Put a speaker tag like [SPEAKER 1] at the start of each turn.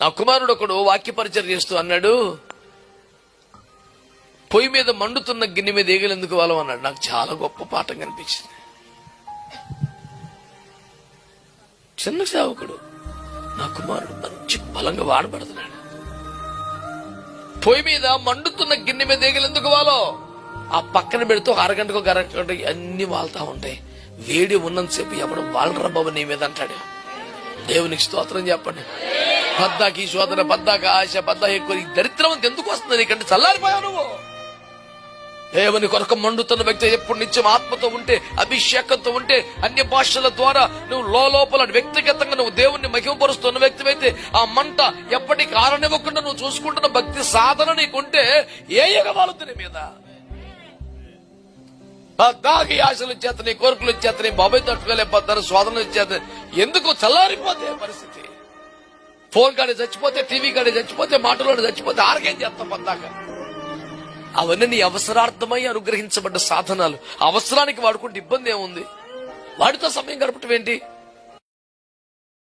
[SPEAKER 1] నా కుమారుడు ఒకడు వాక్య పరిచయం చేస్తూ అన్నాడు, పొయ్యి మీద మండుతున్న గిన్నె మీద ఏగలేందుకు వాళ్ళం అన్నాడు. నాకు చాలా గొప్ప పాఠం కనిపించింది. చిన్న సేవకుడు, నా కుమారుడు మంచి బలంగా వాడబడుతున్నాడు. పొయ్యి మీద మండుతున్న గిన్నె మీద ఏగలేందుకు వాళ్ళో ఆ పక్కన పెడితే ఒక అరగంటకు అరగంట అన్ని వాళ్తా ఉంటాయి. వేడి ఉన్నంతసేపు ఎవడు వాళ్ళరా బాబు నీ మీద అంటాడు. దేవునికి స్తోత్రం చెప్పండి. పద్దాకి శోధన, పద్దాక ఆశ, పద్దా ఎక్కువ దరిద్రం అంత ఎందుకు వస్తుంది నీకంటే? చల్లారిపోయావు నువ్వు. దేవుని కొరకు మండుతున్న వ్యక్తి ఎప్పుడు నిత్యం ఆత్మతో ఉంటే, అభిషేకంతో ఉంటే, అన్య భాషల ద్వారా నువ్వు లోపల వ్యక్తిగతంగా నువ్వు దేవుణ్ణి మహిమపరుస్తున్న వ్యక్తి అయితే ఆ మంట ఎప్పటికీ ఆరనివ్వకుండా నువ్వు చూసుకుంటున్న భక్తి సాధన నీకుంటే ఏ యుగవాలుతుంది మీద పద్దాకి ఆశలు ఇచ్చేతని, కోరికలు ఇచ్చేతని, బాబాయ్ తట్టుకోలేకపోతారు, శోధనలు ఇచ్చేతని. ఎందుకు చల్లారిపోతే పరిస్థితి? ఫోన్ కాడే చచ్చిపోతే, టీవీ కాడే చచ్చిపోతే, మాటలోనే చచ్చిపోతే ఆరకేం చేస్తాం పద్దాక? అవన్నీ నీ అవసరార్థమై అనుగ్రహించబడ్డ సాధనాలు. అవసరానికి వాడుకుంటే ఇబ్బంది ఏముంది? వాడితో సమయం గడపటం ఏంటి?